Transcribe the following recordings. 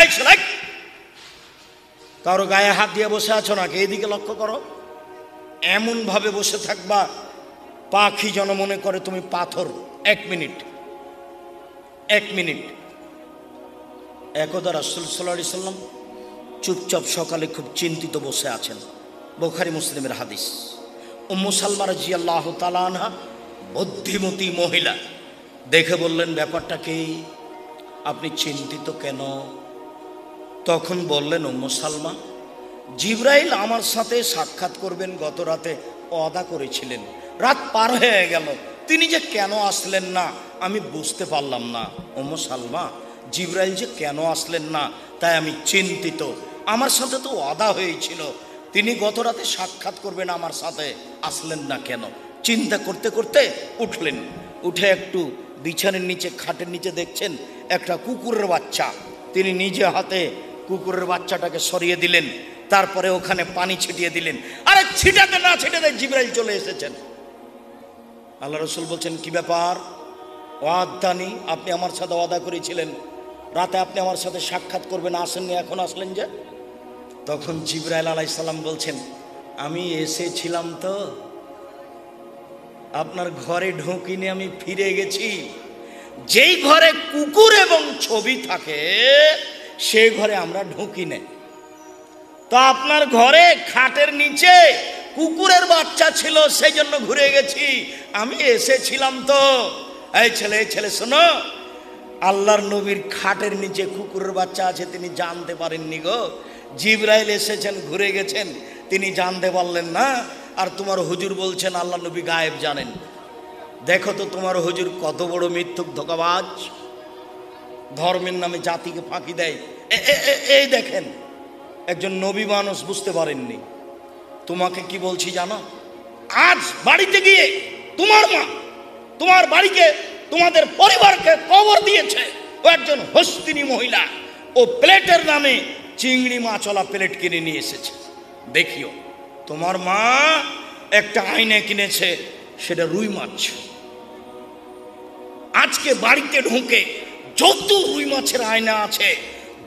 এই ছেলে, কারো গায়ে হাত দিয়ে বসে আছো নাকি? এইদিকে লক্ষ্য করো। এমন ভাবে বসে থাকবা পাখি যেন মনে করে তুমি পাথর। 1 মিনিট। একদা রাসূল সাল্লাল্লাহু আলাইহি সাল্লাম চুপচাপ সকালে খুব চিন্তিত বসে আছেন। বুখারী মুসলিমের হাদিস। উম্মু সালমা রাদিয়াল্লাহু তাআলা আনহা বুদ্ধিমতী মহিলা দেখে বললেন, ব্যাপারটা কি? আপনি চিন্তিত কেন? তখন বললেন, উম্মু সালমা, জিবরাইল আমার সাথে সাক্ষাৎ করবেন গত রাতে ওয়াদা করেছিলেন, রাত পার হয়ে গেল, তিনি যে কেন আসলেন না আমি বুঝতে পারলাম না। উম্মু সালমা, জিবরাইল যে কেন আসলেন না তাই আমি চিন্তিত। আমার সাথে তো ওয়াদা হয়েছিল, তিনি গত রাতে সাক্ষাৎ করবেন, আমার সাথে আসলেন না কেন? চিন্তা করতে করতে উঠলেন। উঠে একটু বিছানের নিচে, খাটের নিচে দেখছেন একটা কুকুরের বাচ্চা। তিনি নিজে হাতে কুকুরের বাচ্চাটাকে সরিয়ে দিলেন, তারপরে ওখানে পানি ছিটিয়ে দিলেন। আরে ছিটাতে না ছিটাতে জিবরাইল চলে এসেছেন। আল্লাহ রাসূল বলছেন, কি ব্যাপার? ওয়াদানি, আপনি আমার সাথে ওয়াদা করেছিলেন রাতে আপনি আমার সাথে সাক্ষাৎ করবেন, আসেননি, এখন আসলেন যে? তখন জিবরাইল আলাইহিস সালাম বলছেন, আমি এসেছিলাম তো, আপনার ঘরে ঢুকিনি, আমি ফিরে গেছি। যেই ঘরে কুকুর এবং ছবি থাকে সেই ঘরে আমরা ঢুকি না। তো আপনার ঘরে খাটের নিচে কুকুরের বাচ্চা ছিল, সেই জন্য ঘুরে গেছি, আমি এসেছিলাম তো। এই ছেলে শোনো, আল্লাহর নবীর খাটের নিচে কুকুরের বাচ্চা আছে তিনি জানতে পারেননি গো। জিবরাইল এসেছেন, ঘুরে গেছেন, তিনি জানতে পারলেন না। আর তোমার হুজুর বলছেন আল্লাহ নবী গায়েব জানেন। দেখো তো তোমার হুজুর কত বড় মিথ্যুক, ধোঁকাবাজ, ধর্মের নামে জাতিকে ফাঁকি দেয়। এই দেখেন, একজন নবী মানুষ বুঝতে পারেননি। তোমাকে কি বলছি জানো? আজ বাড়িতে গিয়ে তোমার মা তোমার বাড়িকে, তোমাদের পরিবারকে কবর দিয়েছে। ও একজন হস্তিনী মহিলা, ও প্লেটের নামে চিংড়ি মাছওয়ালা প্লেট কিনে নিয়ে এসেছে। দেখিও, তোমার মা একটা আয়না কিনেছে, সেটা রুই মাছ। আজকে বাড়িতে ঢুকে যত রুই মাছের আয়না আছে,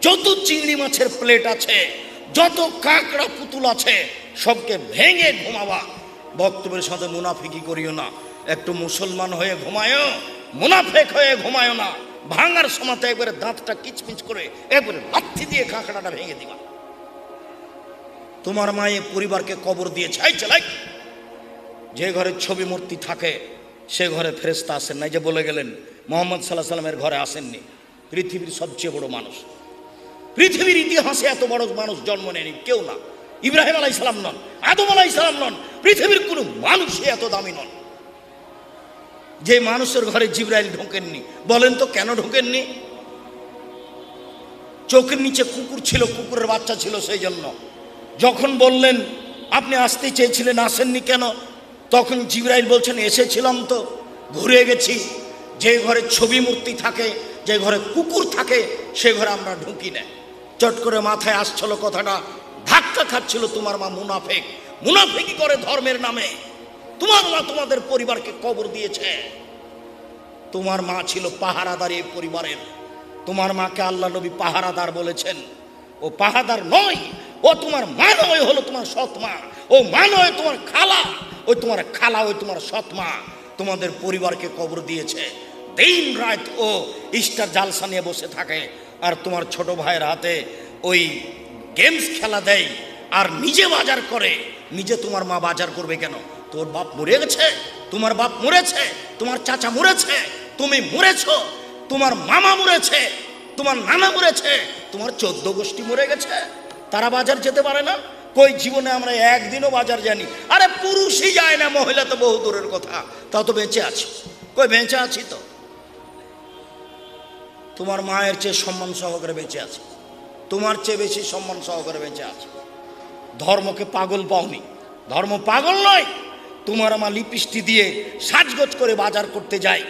যত চিংড়ি মাছের প্লেট আছে, যত কাঁকড়া পুতুল আছে, সবকে ভেঙে ঘুমাবা। বক্তব্যের সাথে মুনাফিকি করিও না। একটু মুসলমান হয়ে ঘুমায়ও, মুনাফেক হয়ে ঘুমায়ও না। ভাঙার সময় একবারে দাঁতটা কিচমিচ করে একবারে লাথি দিয়ে কাঁকড়াটা ভেঙে দিবা। তোমার মা এই পরিবারকে কবর দিয়েছে। যে ঘরে ছবি মূর্তি থাকে সে ঘরে ফেরেশতা আসেন না। যে বলে গেলেন মুহাম্মদ সাল্লাল্লাহু আলাইহি ওয়াসাল্লামের ঘরে আসেননি। পৃথিবীর সবচেয়ে বড় মানুষ, পৃথিবীর ইতিহাসে এত বড় মানুষ জন্ম নেয়নি কেউ না। ইব্রাহিম আলাইহিস সালাম নন, আদম আলাইহিস সালাম নন, পৃথিবীর কোনো মানুষই এত দামি নন। যে মানুষের ঘরে জিবরাইল ঢোকেননি। বলেন তো কেন ঢোকেননি? চোখের নিচে কুকুর ছিল, কুকুরের বাচ্চা ছিল, সেই জন্য। যখন বললেন আপনি আসতে চেয়েছিলেন, আসেননি কেন? তখন জিবরাইল বলছেন, এসেছিলাম তো, ঘুরে গেছি। যে ঘরে ছবি মূর্তি থাকে, যে ঘরে কুকুর থাকে, সে ঘরে আমরা ঢুকি না। চট করে মাথায় আসছিল কথাটা, ধাক্কা খাচ্ছিল। তোমার মা মুনাফেক, মুনাফিকি করে ধর্মের নামে। তোমার মা তোমাদের পরিবারকে কবর দিয়েছে। তোমার মা ছিল পাহারাদার এই পরিবারের। তোমার মাকে আল্লাহ নবী পাহারাদার বলেছেন। ও পাহারাদার নয়, ও তোমার মা নয়, হলো তোমার সৎ মা। ও মা নয়, তোমার খালা। ওই তোমার খালা, ওই তোমার সৎ মা তোমাদের পরিবারকে কবর দিয়েছে। দিন রাত ও স্টার জালসা নিয়ে বসে থাকে, আর তোমার ছোট ভাইয়ের হাতে ওই গেমস খেলা দেয়, আর নিজে বাজার করে। নিজে তোমার মা বাজার করবে কেন? তোর বাপ মরে গেছে, তোমার বাপ মরেছে, তোমার চাচা মরেছে, তুমি মরেছ, তোমার মামা মরেছে, তোমার নানা মরেছে, তোমার 14 গোষ্ঠী মরে গেছে, তারা বাজার যেতে পারে না। কই জীবনে আমরা একদিনও বাজার জানি? আরে পুরুষই যায় না, মহিলা তো বহু দূরের কথা। তাও তো বেঁচে আছি। কই বেঁচে আছি তো। তোমার মায়ের চেয়ে সম্মান সহকারে বেঁচে আছে, তোমার চেয়ে বেশি সম্মান সহকারে বেঁচে আছে। ধর্মকে পাগল পাওনি, ধর্ম পাগল নয়। তোমার মা লিপস্টিক দিয়ে সাজগোজ করে বাজার করতে যায়।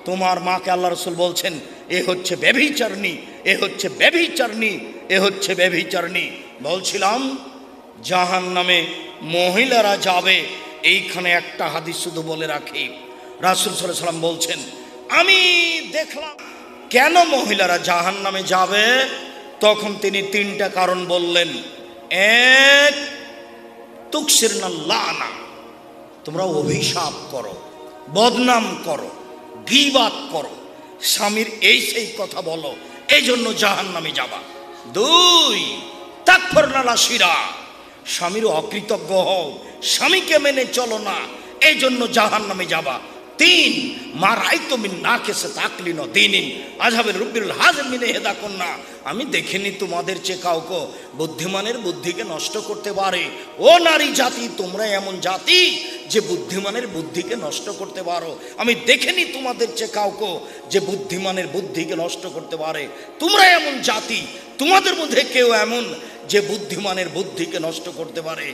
তোমার মাকে আল্লাহ রাসূল বলছেন, এ হচ্ছে ব্যভিচারিণী, এ হচ্ছে ব্যভিচারিণী, এ হচ্ছে ব্যভিচারিণী। বলছিলাম জাহান্নামে মহিলারা যাবে। এইখানে একটা হাদিস শুধু বলে রাখি, রাসূল সাল্লাল্লাহু আলাইহি ওয়াসাল্লাম বলছেন, আমি দেখলাম কেন মহিলারা জাহান্নামে যাবে। তখন তিনি তিনটা কারণ বললেন। এক, তুকসিরনা লানা, তোমরা অভিশাপ করো, বদনাম করো, গীবাত করো, স্বামীর এই সেই কথা বলো, এই জন্য জাহান্নামে যাবা। দুই, তাকফুরনা লাশিরা, স্বামীর অকৃতজ্ঞ হও, স্বামীকে মেনে চলো না, এই জন্য জাহান্নামে যাবা। তিন, মা রাইতো মিন নাকিসে তাকলিন দ্বীনিন আযহাবির রুব্বিল হাযিম মিন হেদা কন্যা, আমি দেখিনি তোমাদের চেয়ে কাউকে বুদ্ধিমানের বুদ্ধিকে নষ্ট করতে পারে। ও নারী জাতি, তোমরা এমন জাতি যে বুদ্ধিমানের বুদ্ধিকে নষ্ট করতে পারো। আমি দেখিনি তোমাদের চেয়ে কাউকে যে বুদ্ধিমানের বুদ্ধিকে নষ্ট করতে পারে। তোমরা এমন জাতি, তোমাদের মধ্যে কেউ এমন যে বুদ্ধিমানের বুদ্ধিকে নষ্ট করতে পারে।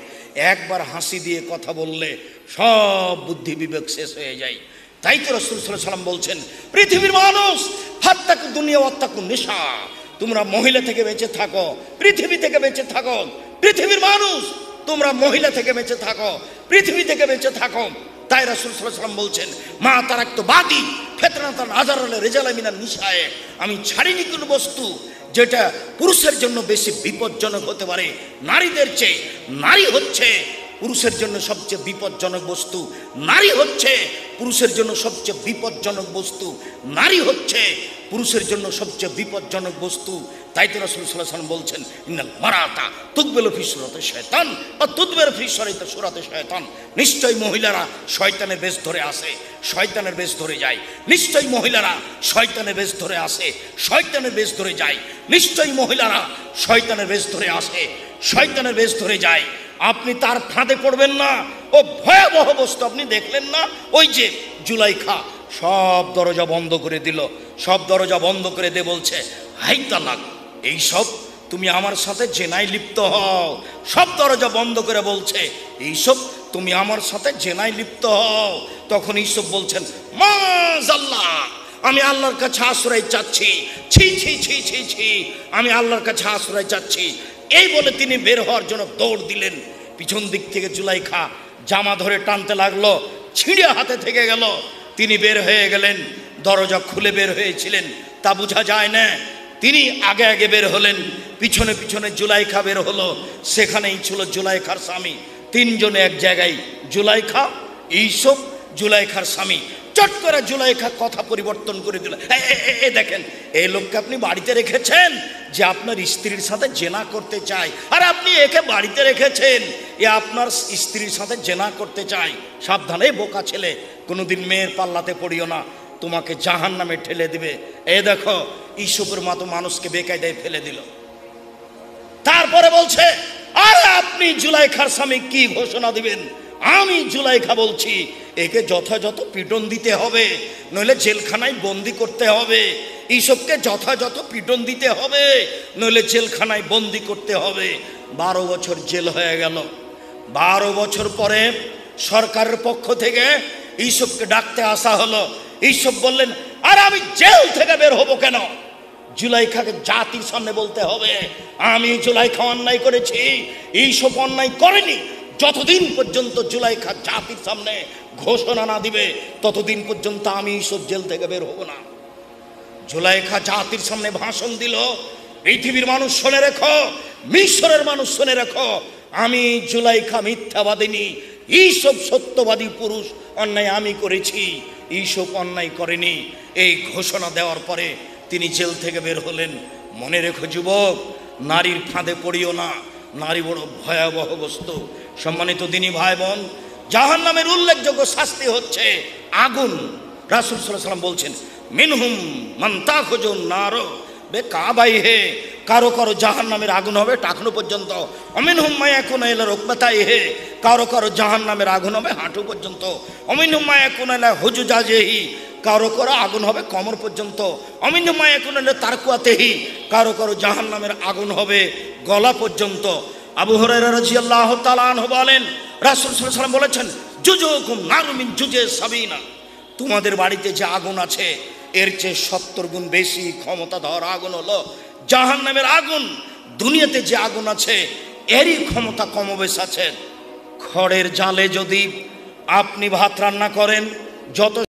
একবার হাসি দিয়ে কথা বললে সব বুদ্ধি বিবেক শেষ হয়ে যায়। তাই তো রাসূল সাল্লাল্লাহু আলাইহি ওয়াসাল্লাম বলছেন, পৃথিবীর মানুষ ফাত্তাকু দুনিয়া ওয়াত্তাকু নিসা, তোমরা মহিলা থেকে বেঁচে থাকো, পৃথিবী থেকে বেঁচে থাকো। পৃথিবীর মানুষ, তোমরা মহিলা থেকে বেঁচে থাকো, পৃথিবী থেকে বেঁচে থাকো। তাই রাসূল সাল্লাল্লাহু আলাইহি ওয়াসাল্লাম বলছেন, মা তারাকতু বাদি ফিতনাতান আযারুল রিজালা মিনান নিসায়ে, আমি ছাড়িনি কোনো বস্তু যেটা পুরুষের জন্য বেশি বিপজ্জনক হতে পারে নারীদের চেয়ে। নারী হচ্ছে পুরুষের জন্য সবচেয়ে বিপজ্জনক বস্তু। নারী হচ্ছে পুরুষের জন্য সবচেয়ে বিপজ্জনক বস্তু। নারী হচ্ছে পুরুষের জন্য সবচেয়ে বিপজ্জনক বস্তু। তাই তো রাসূল সাল্লাল্লাহু আলাইহি ওয়াসাল্লাম বলছেন, ইন্নাল মারাতা তুকবিলু ফি সূরাতি শায়তান ওয়া তুদবিরু ফি সূরাতি শায়তান, নিশ্চয়ই মহিলারা শয়তানের বেশ ধরে আসে, শয়তানের বেশ ধরে যায়। নিশ্চয়ই মহিলারা শয়তানের বেশ ধরে আসে, শয়তানের বেশ ধরে যায়। নিশ্চয়ই মহিলারা শয়তানের বেশ ধরে আসে, শয়তানের বেশ ধরে যায়। আপনি তার ফাঁদে পড়বেন না। ও ভয়াবহ বস্তু, আপনি দেখলেন না ওই যে জুলাইখা সব দরজা বন্ধ করে দিল, সব দরজা বন্ধ করে দে বলছে, হাই তালাক, এইসব তুমি আমার সাথে জেনায় লিপ্ত হও। সব দরজা বন্ধ করে বলছে, এইসব তুমি আমার সাথে জেনায় লিপ্ত হও। তখন ইউসুফ বলছেন, মাযাল্লাহ, আমি আল্লাহর কাছে আশ্রয় চাচ্ছি, ছি ছি ছি ছি ছি, আমি আল্লাহর কাছে আশ্রয় চাচ্ছি। এই বলে তিনি বের হওয়ার জন্য দৌড় দিলেন। পিছন দিক থেকে জুলাইখা জামা ধরে টানতে লাগলো, ছিঁড়ে হাতে থেকে গেল। তিনি বের হয়ে গেলেন, দরজা খুলে বের হয়েছিলেন তা বোঝা যায় না। তিনি আগে আগে বের হলেন, পিছনে পিছনে জুলাইখা বের হলো। সেখানেই ছিল জুলাইখার স্বামী। তিনজনে এক জায়গায়, জুলাইখা, ইউসুফ, জুলাইখার স্বামী। চট করে জুলাইখা কথা পরিবর্তন করে দিল, দেখেন এই লোককে আপনি বাড়িতে রেখেছেন যে আপনার স্ত্রীর সাথে জেনা করতে চায়, আর আপনি একে বাড়িতে রেখেছেন এ আপনার স্ত্রীর সাথে জেনা করতে চায়। সাবধানে বোকা ছেলে, কোনোদিন মেয়ের পাল্লাতে পড়িও না, তোমাকে জাহান্নামে ঠেলে দিবে। এ দেখো ইউসুফের মতো মানুষকে বেকায়দায় ফেলে দিল। তারপরে বলছে, আরে আপনি জুলাইখার স্বামী কি ঘোষণা দিবেন? আমি জুলাইখা বলছি, একে যথাযথ পিটন দিতে হবে, নইলে জেলখানায় বন্দি করতে হবে। ইউসুফকে যথাযথ পিটন দিতে হবে, নইলে জেলখানায় বন্দি করতে হবে। 12 বছর জেল হয়ে গেল। 12 বছর পরে সরকারের পক্ষ থেকে ইউসুফকে ডাকতে আসা হলো। ইউসুফ বললেন, আর আমি জেল থেকে বের হব কেন? জুলাইখাকে জাতির সামনে বলতে হবে, আমি জুলাইখা অন্যায় করেছি, ইউসুফ অন্যায় করেনি। যতদিন পর্যন্ত জুলাইখা জাতির সামনে ঘোষণা না দিবে ততদিন পর্যন্ত আমি ইউসুফ জেল থেকে বের হব না। জুলাইখা জাতির সামনে ভাষণ দিল, পৃথিবীর মানুষ শুনে রেখো, মিশরের মানুষ শুনে রেখো, আমি জুলাইখা মিথ্যাবাদিনী, ইউসুফ সত্যবাদী পুরুষ। অন্যায় আমি করেছি, ইউসুফ অন্যায় করেনি। এই ঘোষণা দেওয়ার পরে তিনি জেল থেকে বের হলেন। মনে রেখো যুবক, নারীর ফাঁদে পড়িও না, নারী বড় ভয়াবহ বস্তু। সম্মানিত দিনী ভাই বোন, জাহান্নামের উল্লেখযোগ্য শাস্তি হচ্ছে আগুন। রাসূল সাল্লাল্লাহু আলাইহি ওয়াসাল্লাম বলছেন, মিনহুম মান তাখুজুন নার বিকাবাইহি, কারো কারো জাহান্নামের আগুন হবে টাকনো পর্যন্ত। অমিনহুম মা ইয়াকুনু ইলা রুকবাতাইহি, কারো কারো জাহান্নামের আগুন হবে হাঁটু পর্যন্ত। অমিনহুম মা ইয়াকুনু ইলা হুজুজাজিহি, কারো কারো আগুন হবে কোমর পর্যন্ত। অমিনহুম মা ইয়াকুনু ইলা তারকুয়াতিহি, কারো কারো জাহান্নামের আগুন হবে গলা পর্যন্ত। আবু হুরায়রা রাদিয়াল্লাহু তাআলা আনহু বলেন, রাসূল সাল্লাল্লাহু আলাইহি ওয়াসাল্লাম বলেছেন, জুজুকুম নারু মিন জুজে সাবিনা, তোমাদের বাড়িতে যে আগুন আছে এর চেয়ে 70 গুণ বেশি ক্ষমতাধর আগুন হলো জাহান্নামের আগুন। দুনিয়াতে যে আগুন আছে এরই ক্ষমতা কমবেশ আছে। খড়ের জালে যদি আপনি ভাত রান্না করেন, যত